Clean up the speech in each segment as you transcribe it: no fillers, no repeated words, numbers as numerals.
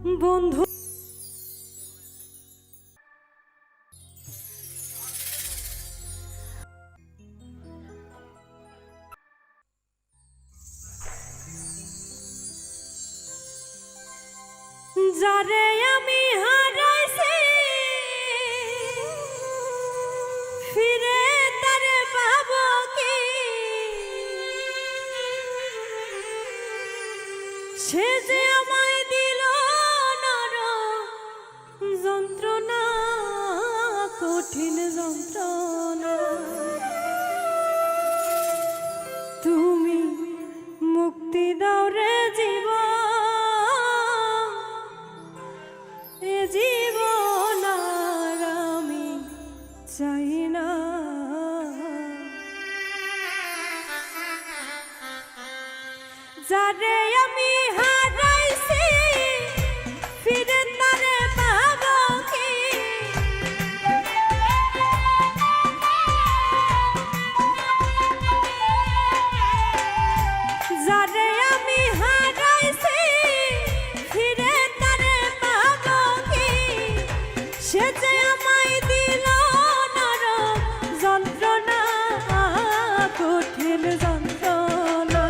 বন্ধু যারে আমি হারাইছি ফিরে তারে পাবো কি? সে যে আমায় দিল নরম যন্ত্রণা, কঠিন যন্ত্রণা। তুমি মুক্তি দাও রে জীবন, এ জীবন আর আমি চাই না। যারে আমি হারাইছি ফিরে তারে পাবো কি? যারে আমি হারাইছি ফিরে তারে পাবো কি? সে যে আমায় দিল নরম যন্ত্রণা, কঠিন যন্ত্রণা।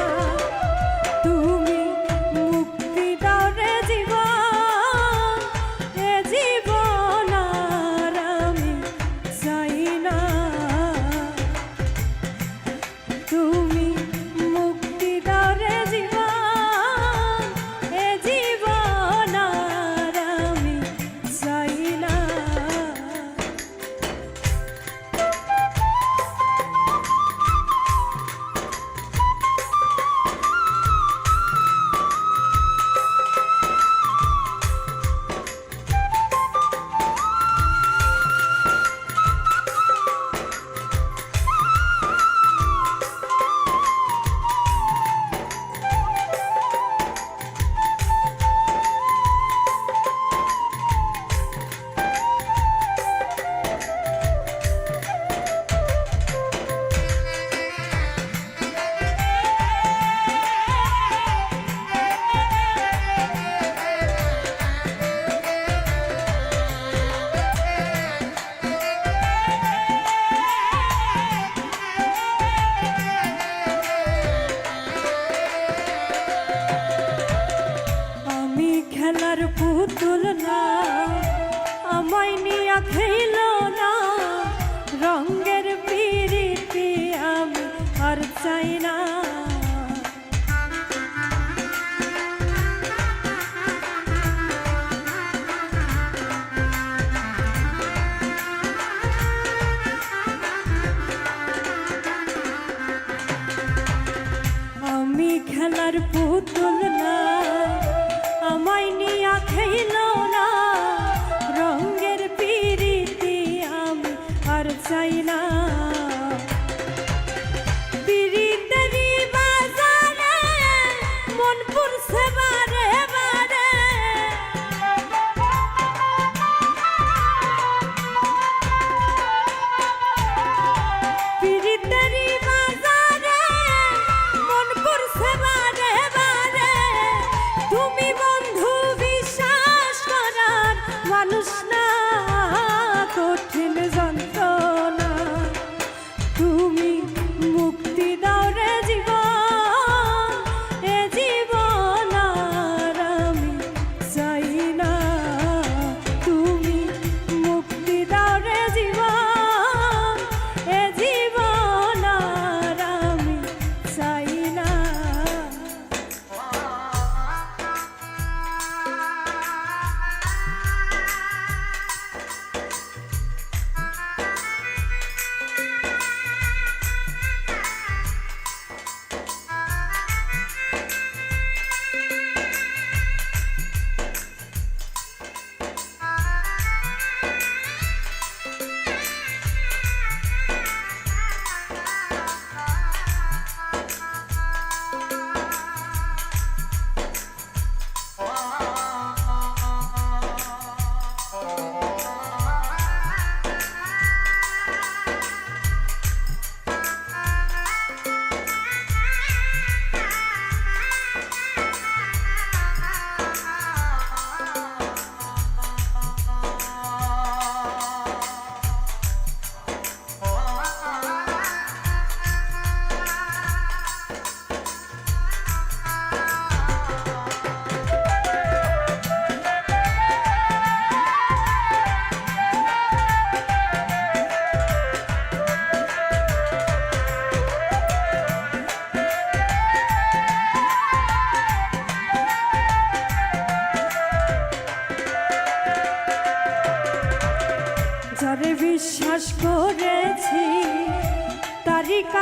তুমি মুক্তি দাও রে জীবন, এ জীবন আর আমি চাই না। তুমি মুক্তি দাও রে জীবন, এ জীবন আর আমি চাই না। খেলার পুতুল না, আমায় নিয়া খেল না, রঙের পিরিতি আমি আর চাই না। আমি খেলার পুতুল না, আমায় নিয়া খেল না, রঙের পিরিতি আমি আর চাই না। পিরিতেরই বাজারে মন পুরছে বারে বারে, পিরিতেরই বাজারে মন পুরছে বারে বারে। তুমি বন্ধু বিশ্বাস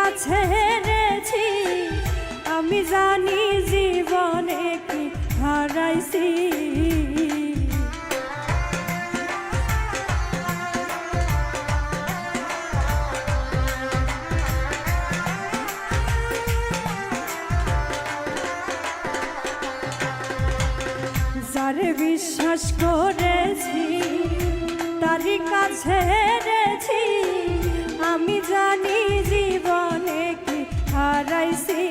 কাছে হেরেছি, আমি জানি জীবনে কি হারাইছি। যারে বিশ্বাস করেছি তারই কাছে হেরেছি, আমি জানি জীবনে কি হারাইছি।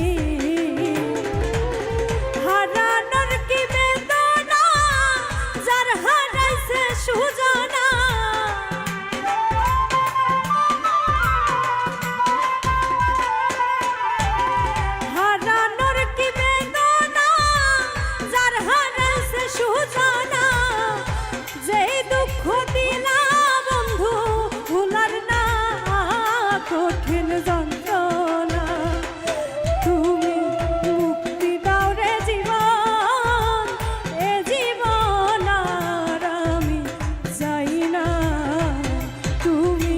হারানোর কি বেদনা, যার হারাইছে সুজানা। হারানোর কি বেদনা, যার হারাইছে সুজানা। যেই দুঃখ দিলা বন্ধু ভুলার না কঠিন যন্ত্রণা। তুমি মুক্তি দাও রে জীবন, এ জীবন আর আমি চাই না। তুমি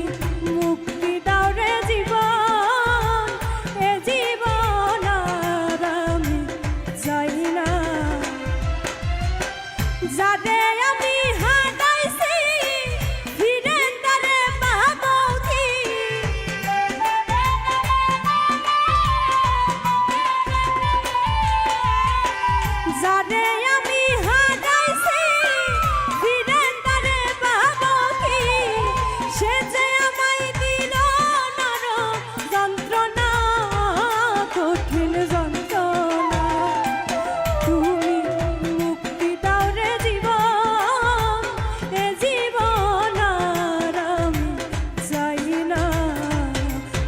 মুক্তি দাও রে জীবন, এ জীবন আর আমি চাই না। যারে আমি হারাইছি ফিরে তারে পাবো কি? যারে আমি হারাইছি ফিরে তারে পাবো কি? সে যে আমায় দিল নরক যন্ত্রণা, কঠিন যন্ত্রণা। তুমি মুক্তি দাও রে জীবন, এ জীবন আর আমি চাই না।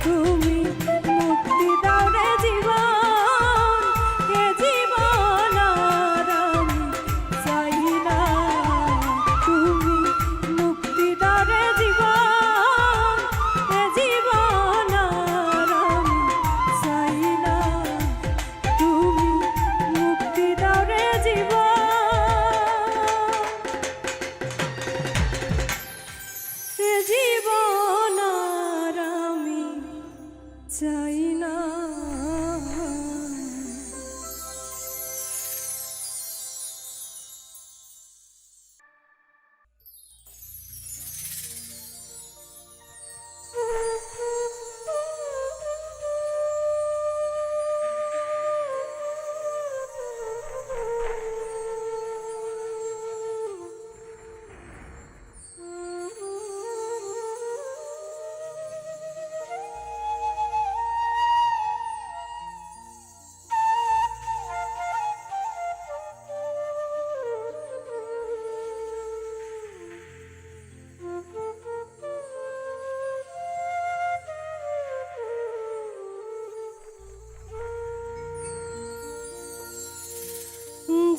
তুমি মুক্তি দাও রে জীবন, এ জীবন আর আমি চাই না। তুমি মুক্তি দাও রে জীবন, এ জীবন আর আমি চাই না। তুমি মুক্তি দাও রে জীবন, এ জীবন আর আমি চাই না।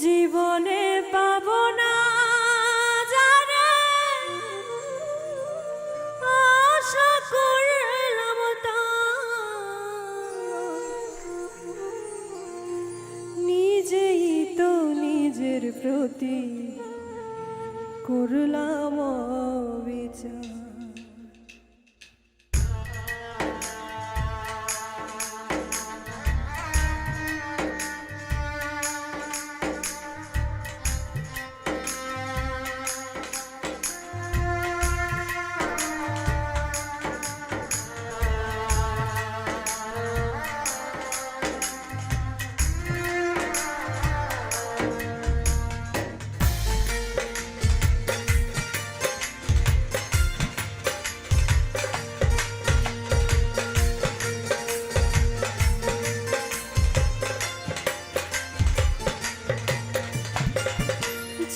জীবনে পাব না যারে আশা করলাম নিজেই তো নিজের প্রতি করলাম বিচার।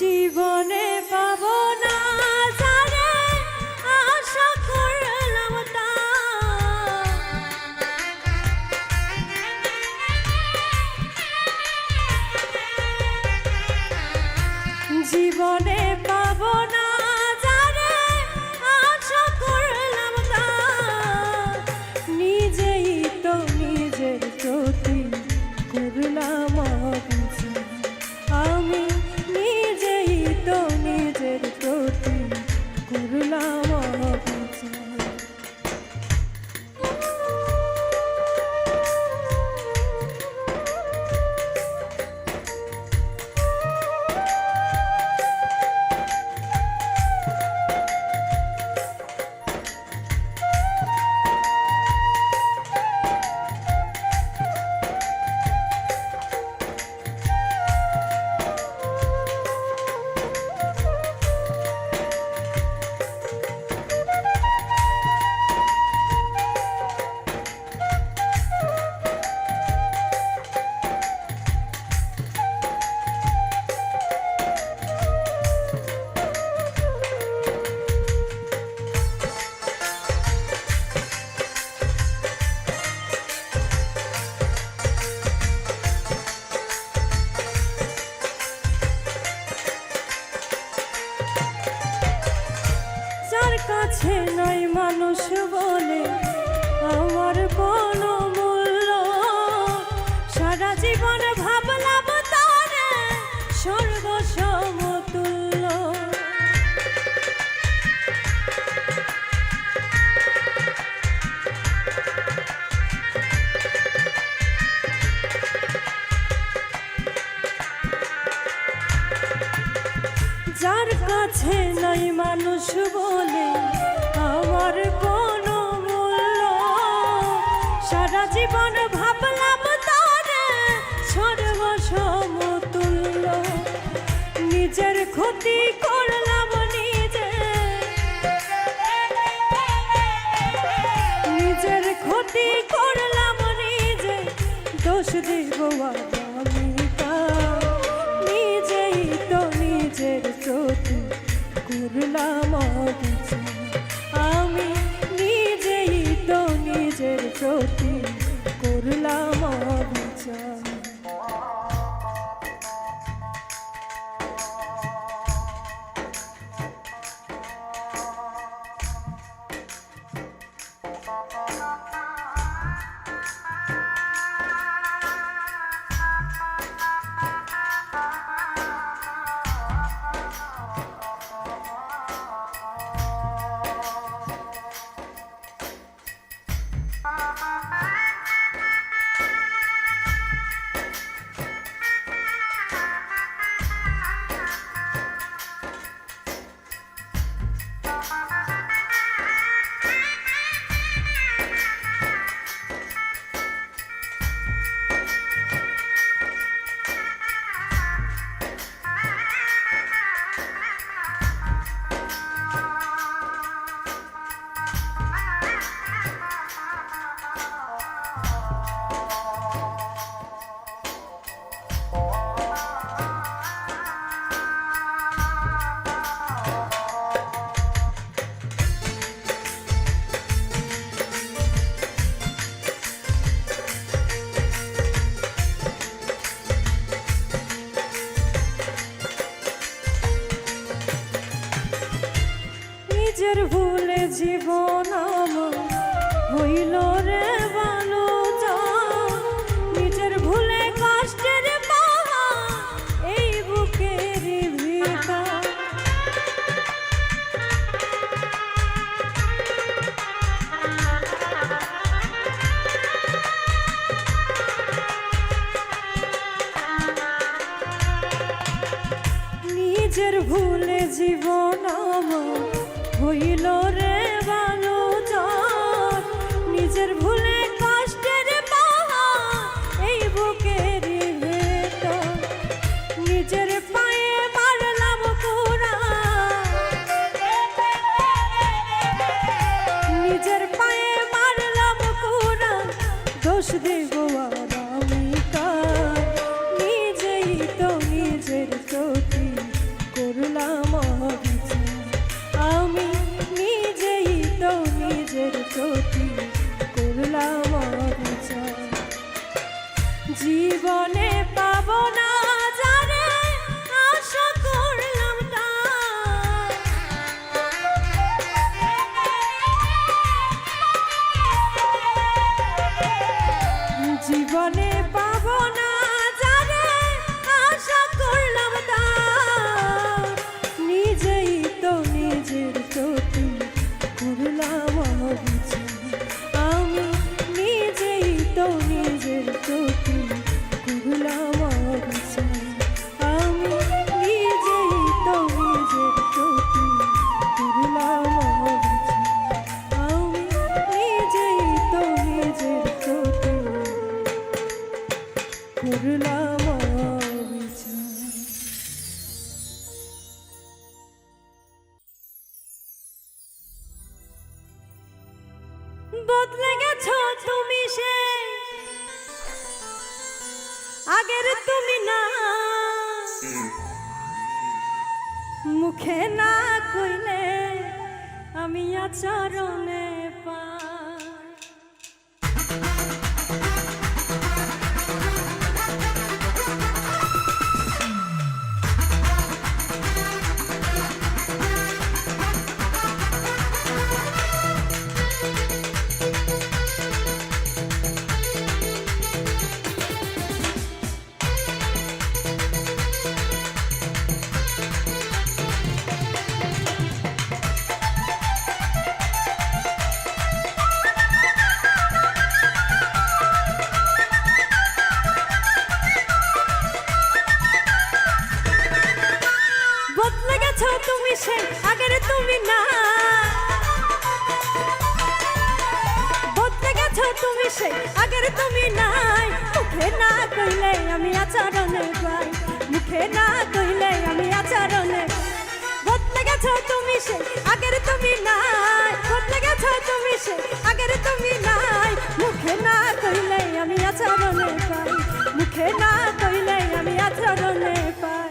জীবনে পাব না যারে আশা করলাম জীবনে পাব না যারে আশা করলাম নিজেই তো নিজের প্রতি করলাম বিচার। আমি নিজেই তো নিজের প্রতি করলাম বিচার। জীবন ভাবলাম তারে স্বর্গ সমতুল্য। যার কাছে নাই মানুষ বলে আমার কোনো মূল্য, সারা জীবন ভাবলাম তারে সর্বসমতুল্য। নিজের ক্ষতি করলাম নিজে, নিজের ক্ষতি করলাম নিজে, দোষ দেব আমি কার? নিজেই তো নিজের প্রতি করলাম অবিচার, আমি নিজেই তো নিজের প্রতি করলাম অবিচার। নিজের ভুলে জীবন আমার হইল রে ভালো জান, নিজের ভুলে কষ্টের পাহাড় এই বুকের ভিতর। নিজের ভুলে জীবন আমার হইল রে ভালো জান, নিজের ভুলে কষ্টের পাহাড় এই বুকের ভেতর। নিজের পায়ে মারলাম কুড়াল, নিজের পায়ে মারলাম কুড়াল, দোষ দেব আর আমি কার? নিজেই তো নিজের প্রতি করলাম অবিচার, আমি নিজেই তো নিজের প্রতি করলাম অবিচার। জীবনে পাব না যারে আশা করলাম তার, জীবনে পাব না যারে আশা করলাম তার। নিজেই তো নিজের প্রতি করলাম অবিচার, আমি নিজেই তো নিজের প্রতি করলাম অবিচার, আমি নিজেই তো নিজের প্রতি করলাম অবিচার, আমি নিজেই তো নিজের প্রতি করলাম অবিচার। বদলে গেছো তুমি সে আগের তুমি না, মুখে না কইলে আমি আচরণে পাই। তুমি সে আগের তুমি না, বদলে গেছো তুমি সে আগের তুমি নাই। মুখে না কইলে আমি আচরণে পাই, মুখে না কইলে আমি আচরণে। বদলে গেছো তুমি সে আগের তুমি নাই, বদলে গেছো তুমি সে আগের তুমি নাই। মুখে না কইলে আমি আচরণে পাই, মুখে না কইলে আমি আচরণে পাই।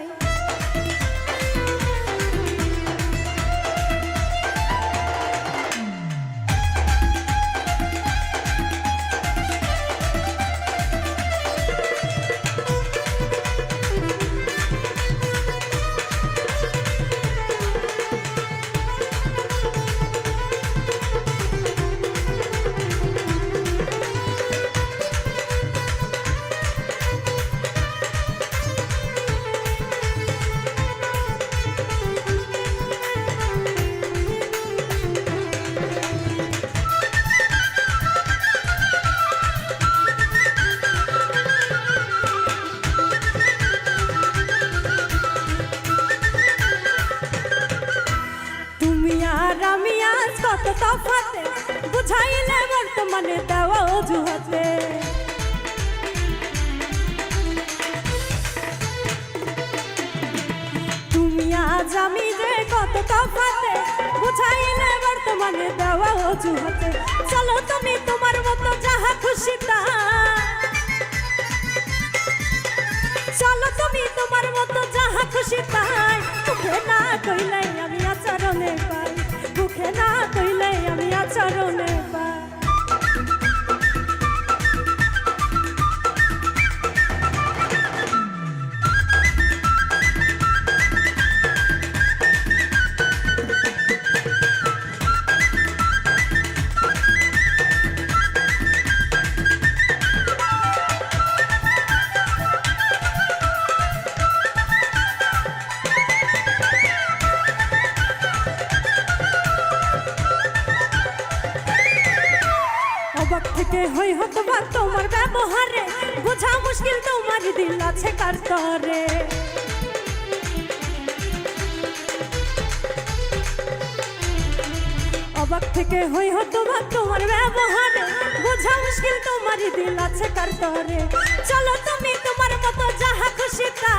আমি আজ কত তফাতে বুঝাইলে বর্তমানে দেওয়া অজুহাতে। তুমি আজ আমি যে কত তফাতে বুঝাইলে বর্তমানে দেওয়া অজুহাতে। চলো তুমি তোমার মতো যাহা খুশি তা, চলো তুমি তোমার মতো যাহা খুশি তাই। মুখে না কইলে আমি আচরণে পাই, মুখে না কইলে আমি আচরণে পাই। অবাক থেকে হই হতবা তোমার ব্যবহারে, বোঝা মুশকিল তোমার দিল আছে কার তরে। অবাক থেকে হই হতবা তোমার ব্যবহারে, বোঝা মুশকিল তোমার দিল আছে কার তরে। চলো তুমি তোমার মতো যাহা খুশি তা,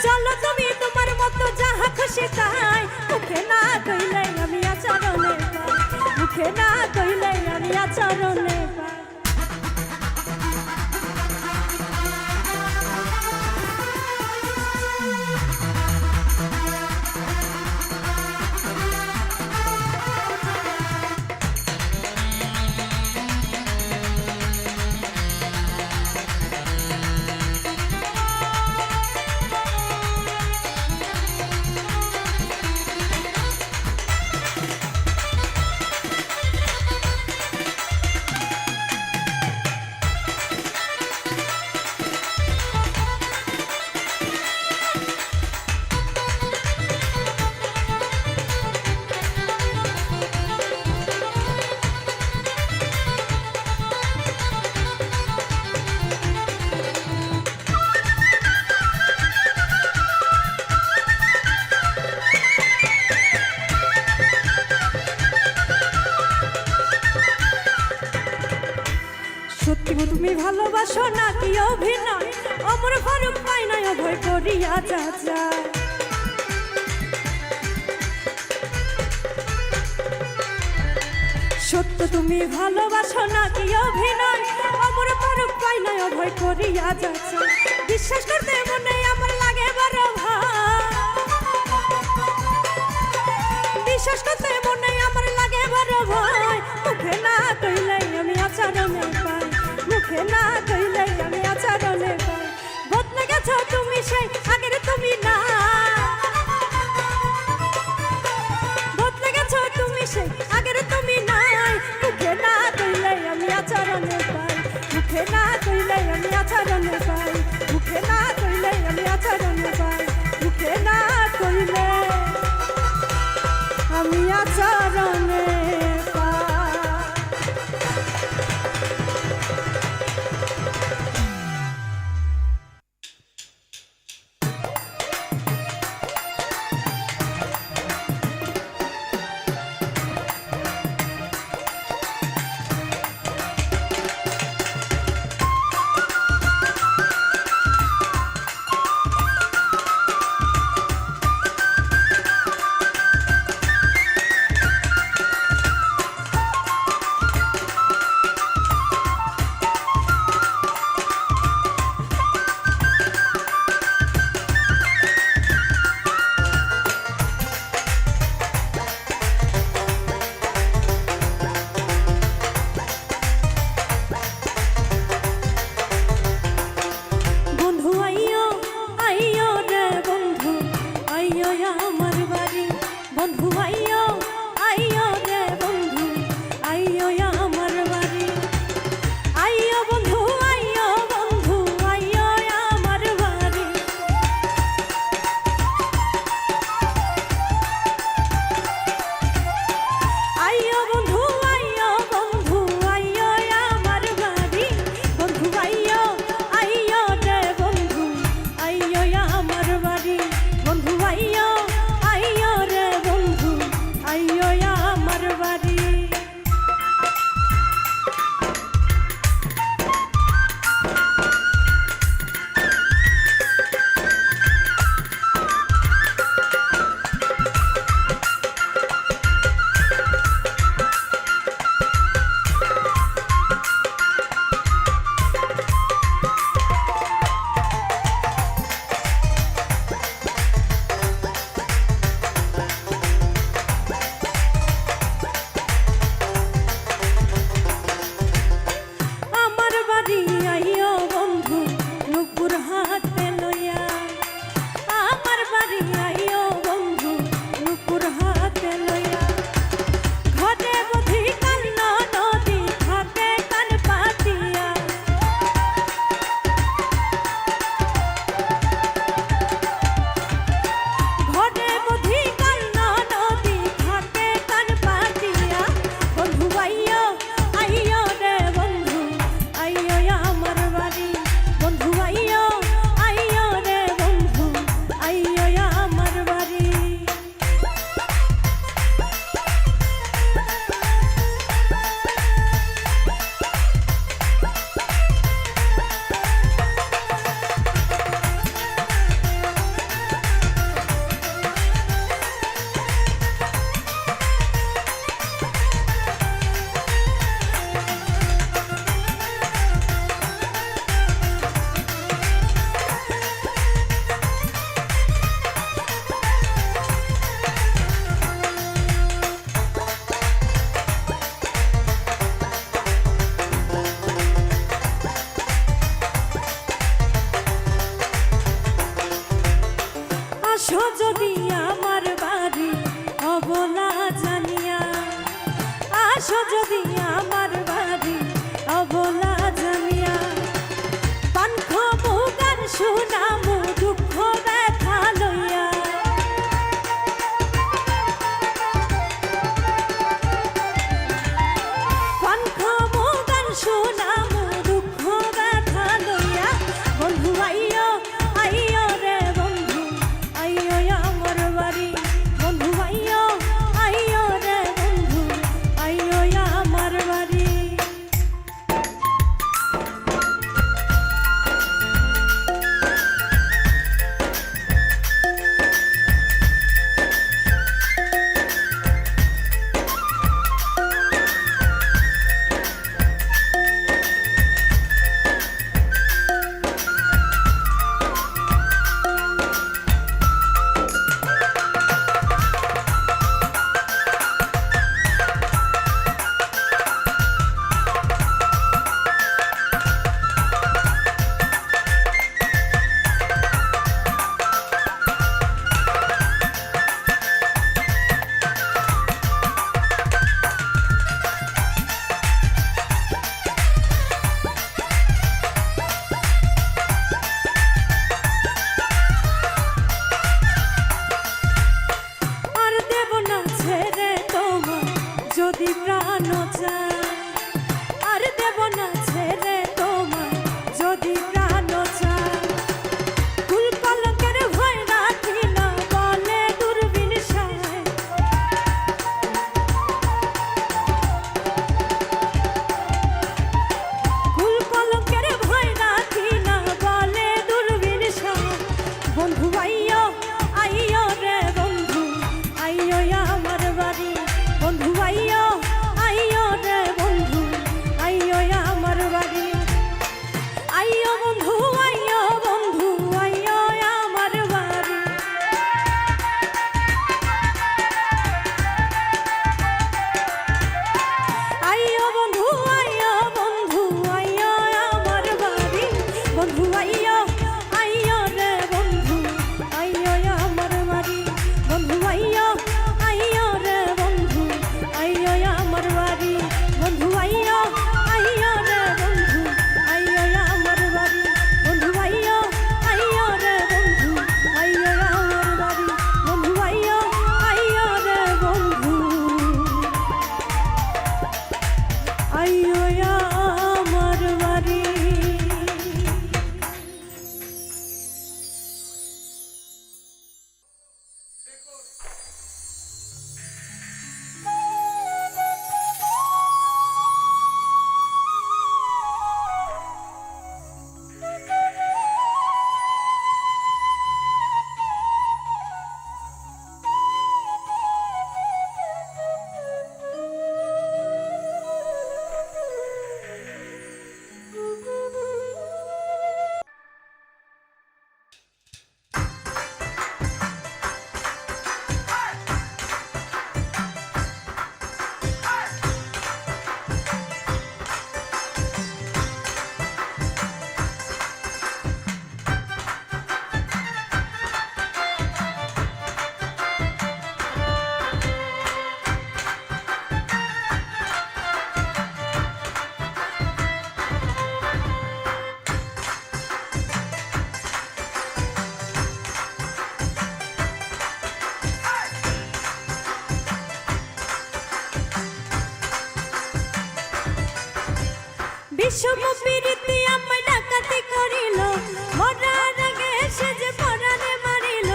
চলো তুমি তোমার মতো যাহা খুশি তাই। মুখে না কইলে আমি আচরণে পাই, মুখে না কইলে আমি আচরণে পাই। সত্যি তুমি ভালোবাসো নাকি অভিনয়, অমর ফারুক পাই নয় ভয় করিয়া যাচাই। সত্য তুমি ভালোবাসো নাকি অভিনয়, অমর ফারুক পাই নয় ভয় করিয়া যাচাই। বিশ্বাস করতে মনে আমার লাগে বড় ভয়, বিশ্বাস করতে মনে আমার লাগে বড় ভয়। মুখে না কইলে আমি আচরণে পাই, মুখে না কইলে আমি আচরণে পাই। বদলে গেছো তুমি সেই আগের তুমি না, বদলে গেছো তুমি সেই আগের তুমি নাই। মুখে না কইলে আমি আচরণে পাই, মুখে না কইলে আমি আচরণে পাই, মুখে না কইলে আমি আচরণে পাই, মুখে না কইলে আমি আচরণে পাই। আসো যদি আমার বাড়ি অবলা জানিয়া, আসো যদি আমার বাড়ি অবলা জানিয়া, পান খাবো গান শোনাবো দুঃখ ব্যথা লইয়া। পান খাবো গান শোনাবো দুঃখ ব্যথা লইয়া। বন্ধু আইয়ো আইয়ো রে বন্ধু আইয়ো আমার বাড়ি, বন্ধু আইয়ো আইয়ো রে বন্ধু আইয়ো আমার বাড়ি। যদি প্রাণ চায় আর দেব না ছেড়ে তোমার, যদি প্রাণ চায়। কুল কলঙ্কের ভয় রাখি না বলে দূরবীন সায়, কুল কলঙ্কের ভয় রাখি না বলে দূরবীন সায়। বন্ধু আইয়ো আইয়ো রে বন্ধু আইয়ো আমার বাড়ি, বন্ধু আইয়ো আইয়ো রে বন্ধু আইয়ো আমার বাড়ি। আইয়ো বন্ধু আইয়ো বন্ধু আইয়ো আমার বাড়ি। আইয়ো বন্ধু আইয়ো বন্ধু আইয়ো আমার বাড়ি, বন্ধু আইয়ো আইয়ো রে বন্ধু আইয়ো আমার বাড়ি, বন্ধু আইয়ো আইয়ো রে বন্ধু আইয়ো আমার বাড়ি, বন্ধু আইয়ো আইয়ো রে বন্ধু আইয়ো আমার বাড়ি, বন্ধু আইয়ো আইয়ো রে বন্ধু আইয়ো আমার বাড়ি, বন্ধু আইয়ো আইয়ো রে বন্ধু আইয়ো আমার বাড়ি। বিশ্বপ্রীতি আমায় ডাকাতি করিল, মরার আগে সে যে পরাণে মারিল।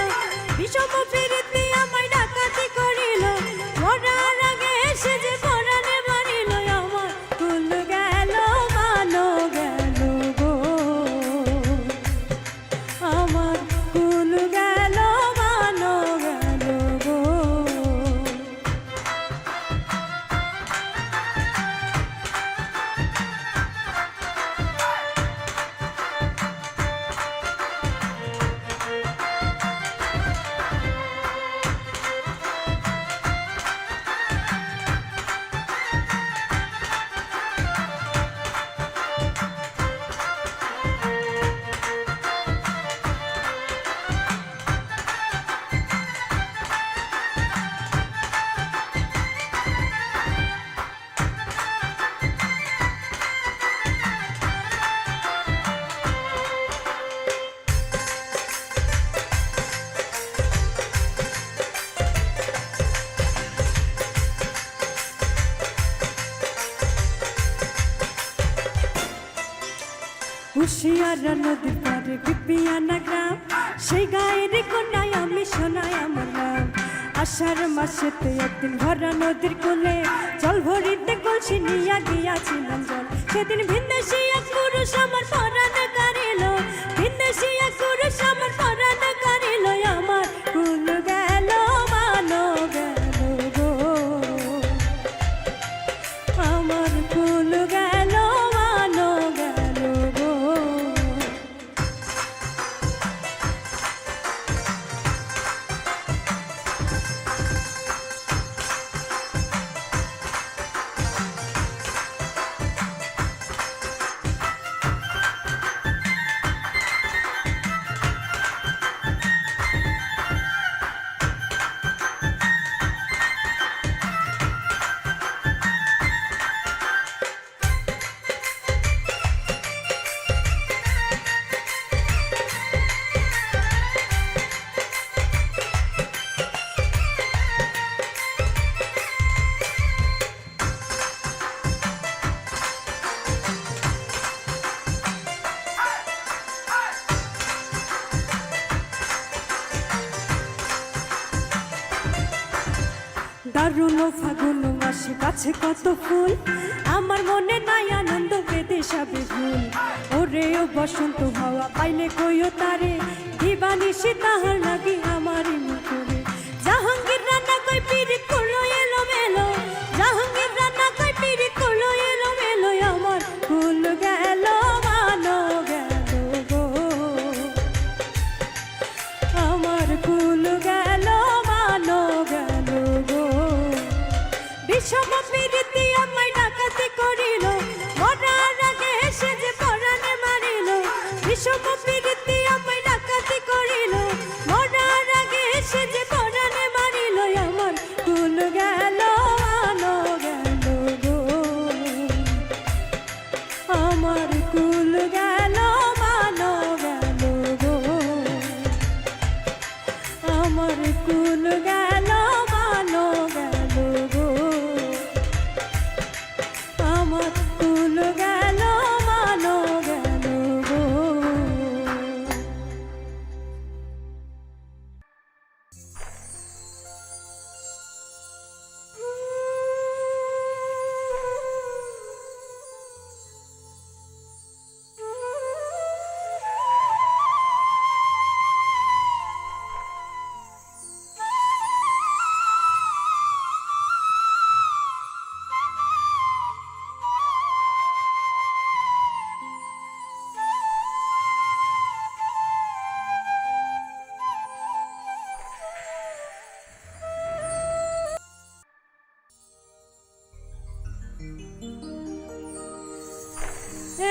বিশ্বপ্রীতি আমায় ডাকাতি করিল, মরার আগে সে যে পরাণে মারিল। আমার কুল গেল মানো গেল গো, আমার কুল গেল মানো গেল গো। হুশিয়ারা নদীর পারে বিপিয়ানা গ্রাম, সেই গায়ের কোনায় আমি শোনাই আমার নাম। আষাঢ় মাসেতে একদিন ভরা নদীর কোলে জল ভরিতে কলসি নিয়া গিয়াছিলাম জল। সেদিন ভিনদেশী এক পুরুষ আমার পরাণ কারিল, ভিনদেশী এক পুরুষ আমার পরাণ কারিল। আমার কুল গেল মানো গেল গো, আমার কুল গেল মানো গেল গো। দারুণ ফাগুন মাসে গাছে কত ফুল, আমার মনে নাই আনন্দ বেদে সবে ভুল। ওরে ও বসন্ত হাওয়া পাইলে কইও তারে, দিবানিশি তাহার লাগি আমারই মুখরে। জাহাঙ্গীর রান্না কই পিরিত করলো এলো মেলো, জাহাঙ্গীর রান্না কই পিরিত করলো এলো মেলো। আমার ফুল গেল মানো গেল গো, আমার ফুল গেল মানো গেল গো। বিষম প্রীতি আমায় ডাকাতি করিল, মরার আগে এসে যে পরাণে মারিল। বিষম প্রীতি আমায় ডাকাতি করিল, মরার আগে এসে যে পরাণে মারিল। আমার কুল গেল মানো গেল গো, আমার কুল গেল মানো গেল গো, আমার কুল গেল মানো গেল গো, আমার কুল গেল মানো গেল গো।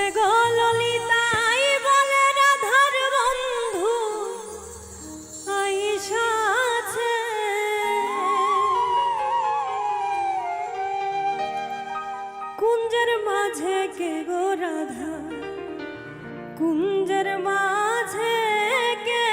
এগো ললিতাই বলে রাধার বন্ধু আইসাছে, কুঞ্জের মাঝে কে গো রাধা, কুঞ্জের মাঝে কে।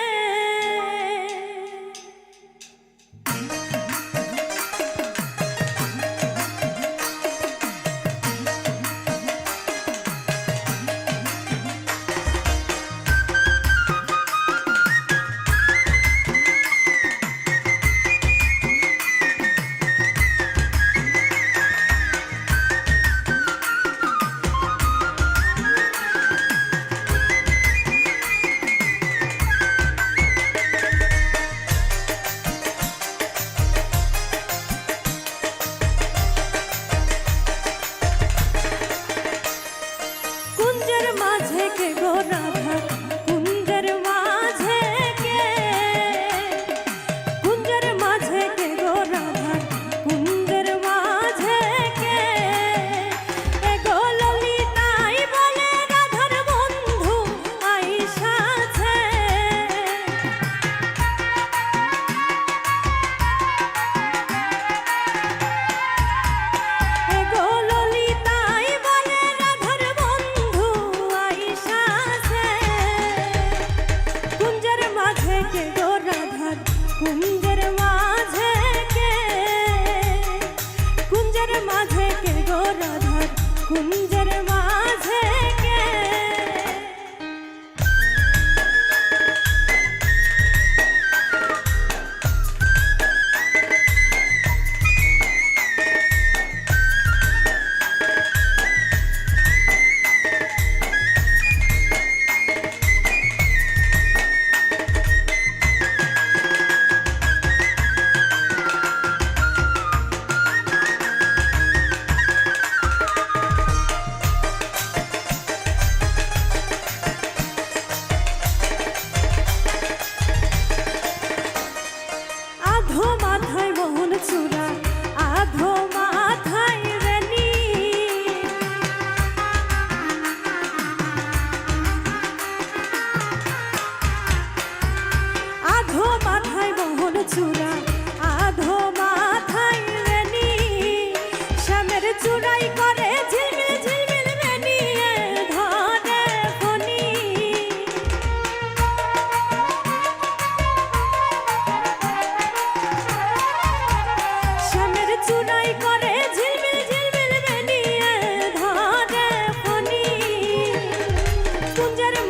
কুঞ্জের মাঝে কে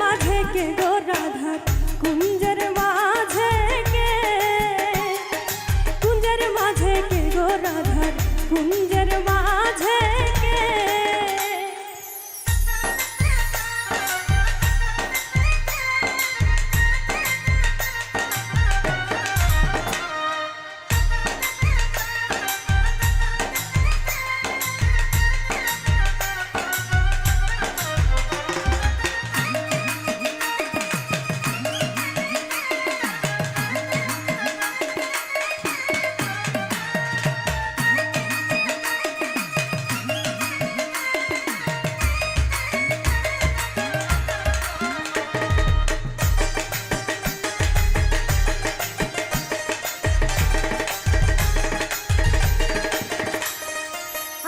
মাঝে কে গো রাধার কুঞ্জের মাঝে কে, কুঞ্জের মাঝে কে গো রাধার কুঞ্জের মাঝে কে।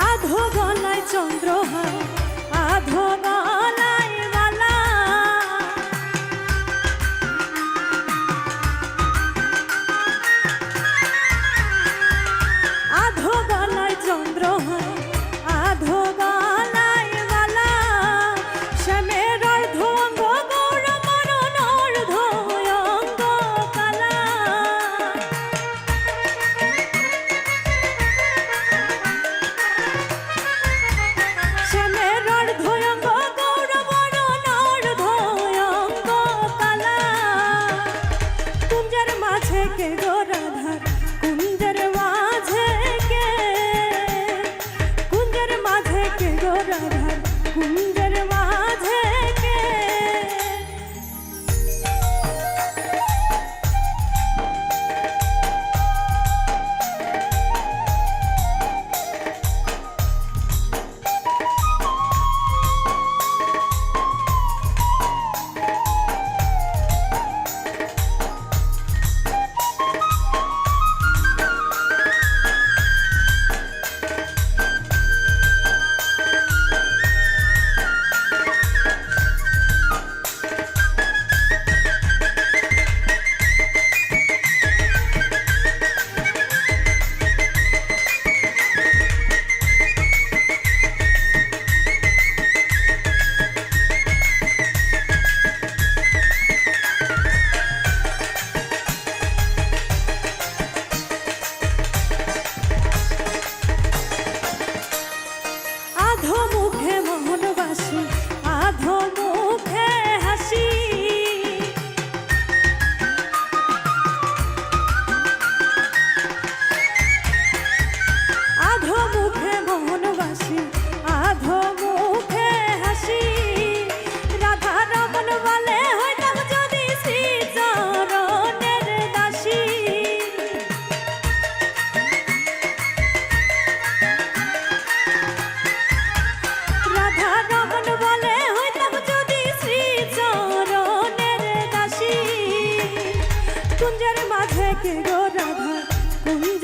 আধো গলায় চন্দ্রহার, আধো গলায় মালা, আধো গলায় চন্দ্রহার, আধো গলায় মালা, শ্যামের অর্ধ অঙ্গ গৌর মরণ অর্ধ অঙ্গ কালা। শ্যামের অর্ধ অঙ্গ গৌর মরণ অর্ধ অঙ্গ কালা। কুঞ্জের মাঝে কে গো রাধার কুঞ্জের মাঝে কে, কুঞ্জের মাঝে কে গো রাধার কুঞ্জের মাঝে কে। আধো মুখে মোহনবাসী, আধো মুখে হাসি, আধো মুখে মোহনবাসী, আধো মুখে হাসি। রাধা রমন বলে হইতাম যদি শ্রী চরণের দাসী। রাধা রমন বলে হইতাম যদি শ্রী চরণের দাসী। কুঞ্জের মাঝে কে গো রাধা কুঞ্জ